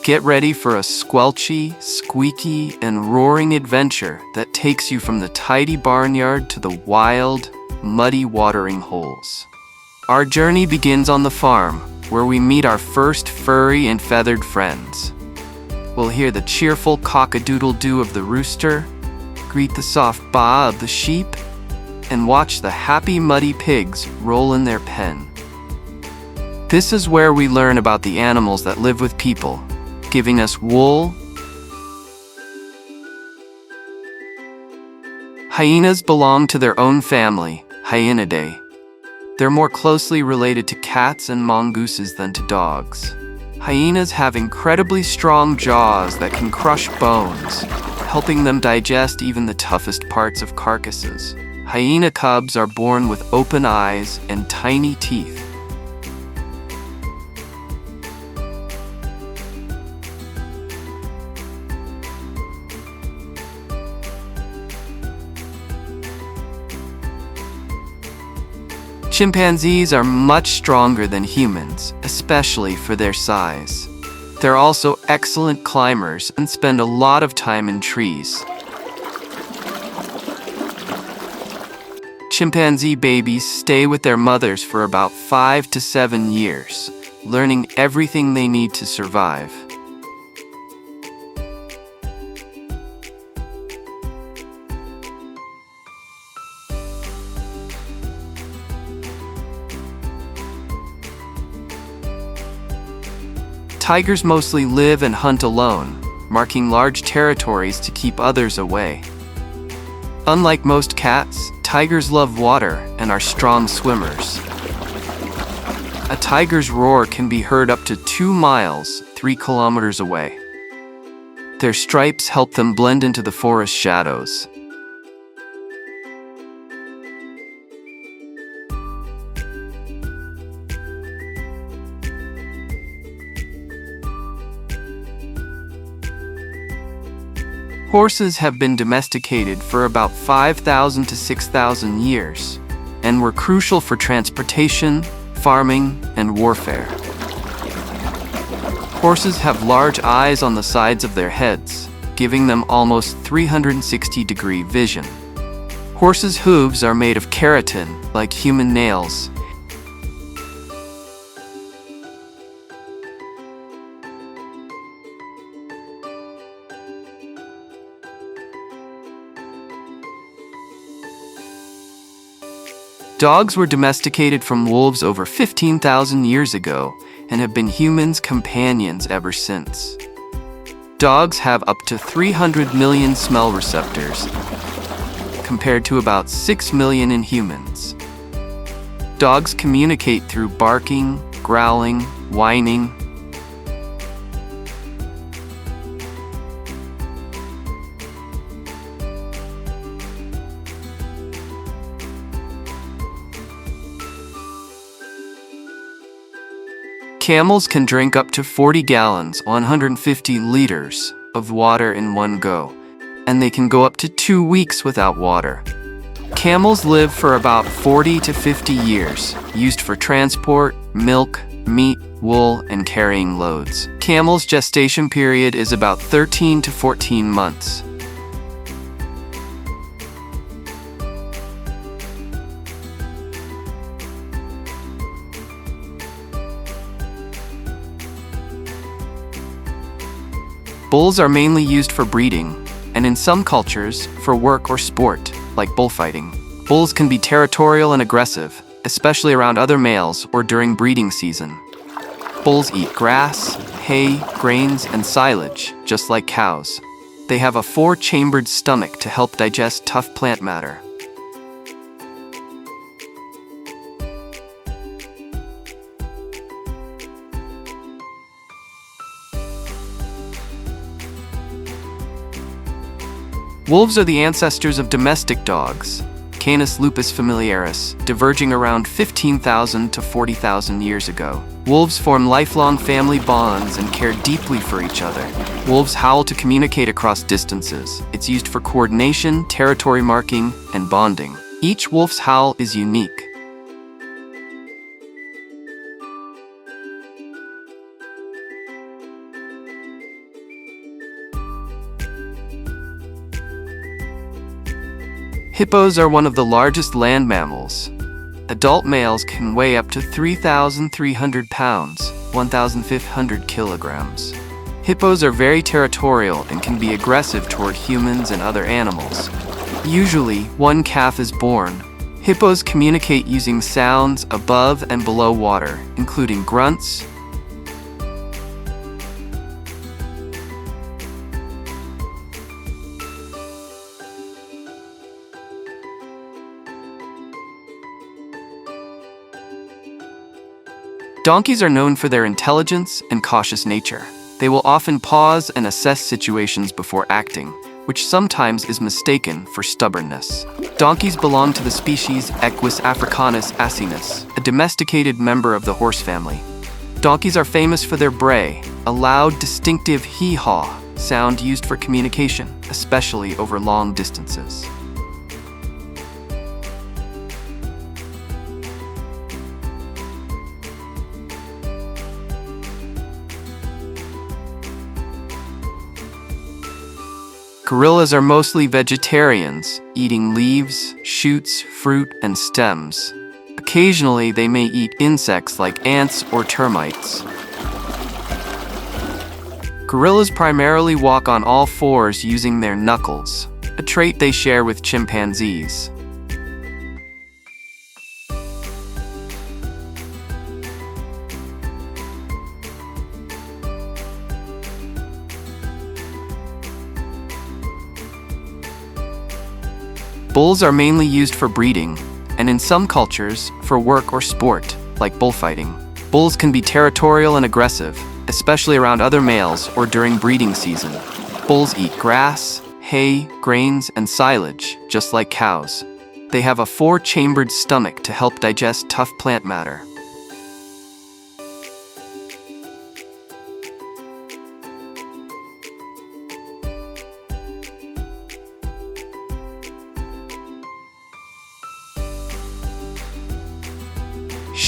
Get ready for a squelchy, squeaky, and roaring adventure that takes you from the tidy barnyard to the wild, muddy watering holes. Our journey begins on the farm, where we meet our first furry and feathered friends. We'll hear the cheerful cock-a-doodle-doo of the rooster, greet the soft baa of the sheep, and watch the happy muddy pigs roll in their pen. This is where we learn about the animals that live with people, giving us wool. Hyenas belong to their own family, Hyenidae. They're more closely related to cats and mongooses than to dogs. Hyenas have incredibly strong jaws that can crush bones, helping them digest even the toughest parts of carcasses. Hyena cubs are born with open eyes and tiny teeth. Chimpanzees are much stronger than humans, especially for their size. They're also excellent climbers and spend a lot of time in trees. Chimpanzee babies stay with their mothers for about 5 to 7 years, learning everything they need to survive. Tigers mostly live and hunt alone, marking large territories to keep others away. Unlike most cats, tigers love water and are strong swimmers. A tiger's roar can be heard up to 2 miles, 3 kilometers away. Their stripes help them blend into the forest shadows. Horses have been domesticated for about 5,000 to 6,000 years, and were crucial for transportation, farming, and warfare. Horses have large eyes on the sides of their heads, giving them almost 360-degree vision. Horses' hooves are made of keratin, like human nails. Dogs were domesticated from wolves over 15,000 years ago and have been humans' companions ever since. Dogs have up to 300 million smell receptors, compared to about 6 million in humans. Dogs communicate through barking, growling, whining. Camels can drink up to 40 gallons, 150 liters, of water in one go, and they can go up to 2 weeks without water. Camels live for about 40 to 50 years, used for transport, milk, meat, wool, and carrying loads. Camels' gestation period is about 13 to 14 months. Bulls are mainly used for breeding, and in some cultures, for work or sport, like bullfighting. Bulls can be territorial and aggressive, especially around other males or during breeding season. Bulls eat grass, hay, grains, and silage, just like cows. They have a 4-chambered stomach to help digest tough plant matter. Wolves are the ancestors of domestic dogs, Canis lupus familiaris, diverging around 15,000 to 40,000 years ago. Wolves form lifelong family bonds and care deeply for each other. Wolves howl to communicate across distances. It's used for coordination, territory marking, and bonding. Each wolf's howl is unique. Hippos are one of the largest land mammals. Adult males can weigh up to 3,300 pounds, 1,500 kilograms. Hippos are very territorial and can be aggressive toward humans and other animals. Usually, one calf is born. Hippos communicate using sounds above and below water, including grunts, Donkeys are known for their intelligence and cautious nature. They will often pause and assess situations before acting, which sometimes is mistaken for stubbornness. Donkeys belong to the species Equus africanus asinus, a domesticated member of the horse family. Donkeys are famous for their bray, a loud, distinctive hee-haw sound used for communication, especially over long distances. Gorillas are mostly vegetarians, eating leaves, shoots, fruit, and stems. Occasionally, they may eat insects like ants or termites. Gorillas primarily walk on all fours using their knuckles, a trait they share with chimpanzees. Bulls are mainly used for breeding, and in some cultures, for work or sport, like bullfighting. Bulls can be territorial and aggressive, especially around other males or during breeding season. Bulls eat grass, hay, grains, and silage, just like cows. They have a four-chambered stomach to help digest tough plant matter.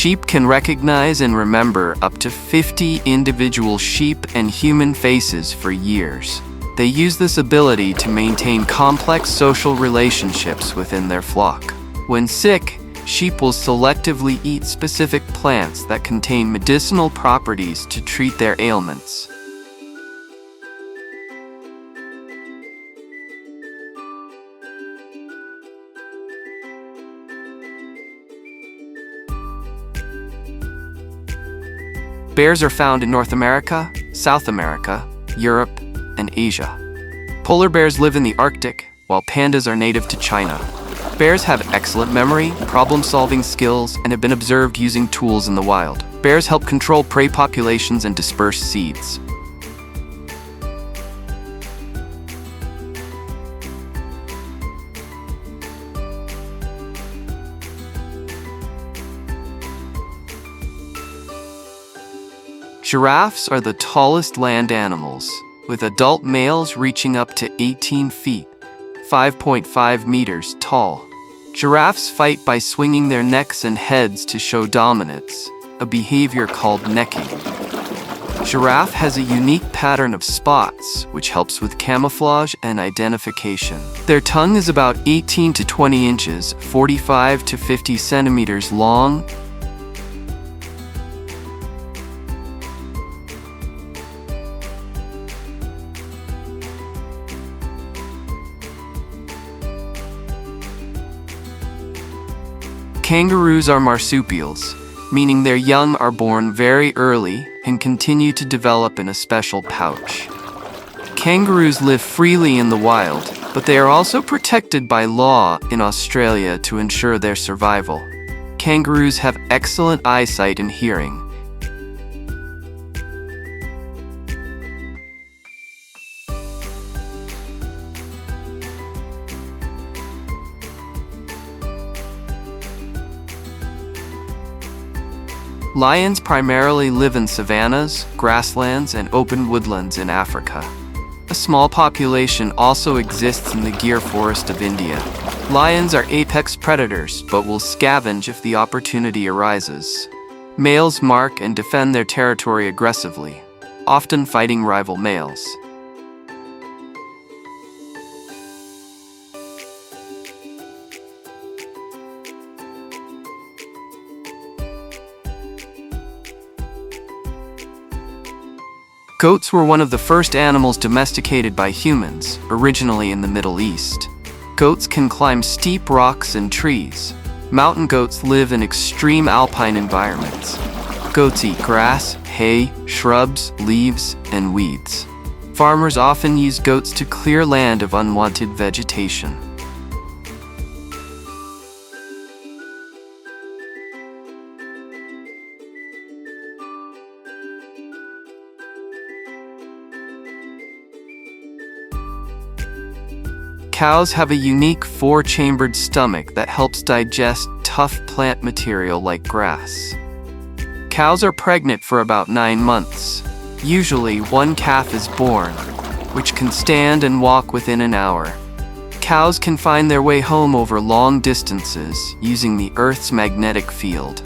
Sheep can recognize and remember up to 50 individual sheep and human faces for years. They use this ability to maintain complex social relationships within their flock. When sick, sheep will selectively eat specific plants that contain medicinal properties to treat their ailments. Bears are found in North America, South America, Europe, and Asia. Polar bears live in the Arctic, while pandas are native to China. Bears have excellent memory, problem-solving skills, and have been observed using tools in the wild. Bears help control prey populations and disperse seeds. Giraffes are the tallest land animals, with adult males reaching up to 18 feet, 5.5 meters tall. Giraffes fight by swinging their necks and heads to show dominance, a behavior called necking. Giraffe has a unique pattern of spots, which helps with camouflage and identification. Their tongue is about 18 to 20 inches, 45 to 50 centimeters long, Kangaroos are marsupials, meaning their young are born very early and continue to develop in a special pouch. Kangaroos live freely in the wild, but they are also protected by law in Australia to ensure their survival. Kangaroos have excellent eyesight and hearing. Lions primarily live in savannas, grasslands, and open woodlands in Africa. A small population also exists in the Gir forest of India. Lions are apex predators, but will scavenge if the opportunity arises. Males mark and defend their territory aggressively, often fighting rival males. Goats were one of the first animals domesticated by humans, originally in the Middle East. Goats can climb steep rocks and trees. Mountain goats live in extreme alpine environments. Goats eat grass, hay, shrubs, leaves, and weeds. Farmers often use goats to clear land of unwanted vegetation. Cows have a unique four-chambered stomach that helps digest tough plant material like grass. Cows are pregnant for about 9 months. Usually, one calf is born, which can stand and walk within an hour. Cows can find their way home over long distances using the Earth's magnetic field.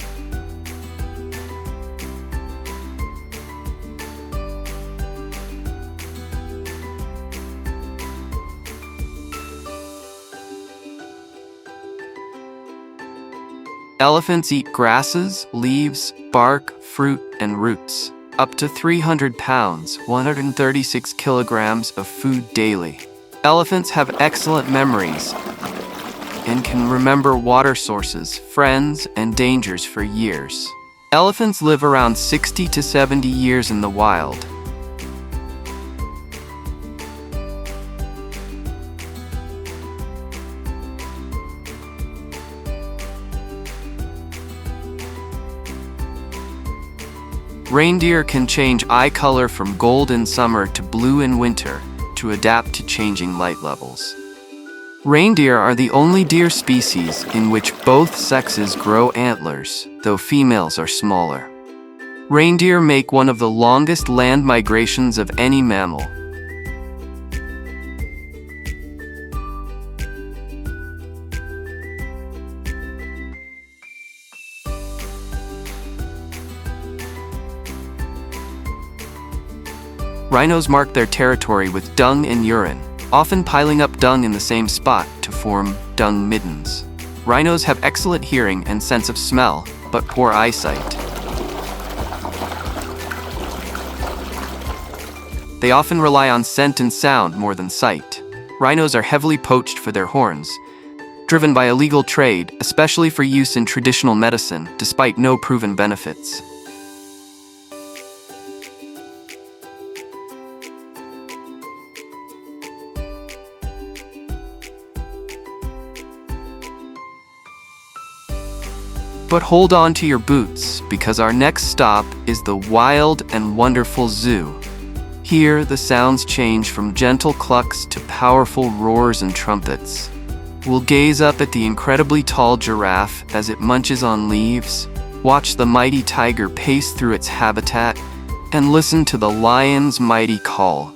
Elephants eat grasses, leaves, bark, fruit, and roots. Up to 300 pounds, 136 kilograms of food daily. Elephants have excellent memories and can remember water sources, friends, and dangers for years. Elephants live around 60 to 70 years in the wild. Reindeer can change eye color from gold in summer to blue in winter to adapt to changing light levels. Reindeer are the only deer species in which both sexes grow antlers, though females are smaller. Reindeer make one of the longest land migrations of any mammal. Rhinos mark their territory with dung and urine, often piling up dung in the same spot to form dung middens. Rhinos have excellent hearing and sense of smell, but poor eyesight. They often rely on scent and sound more than sight. Rhinos are heavily poached for their horns, driven by illegal trade, especially for use in traditional medicine, despite no proven benefits. But hold on to your boots, because our next stop is the wild and wonderful zoo. Here, the sounds change from gentle clucks to powerful roars and trumpets. We'll gaze up at the incredibly tall giraffe as it munches on leaves, watch the mighty tiger pace through its habitat, and listen to the lion's mighty call.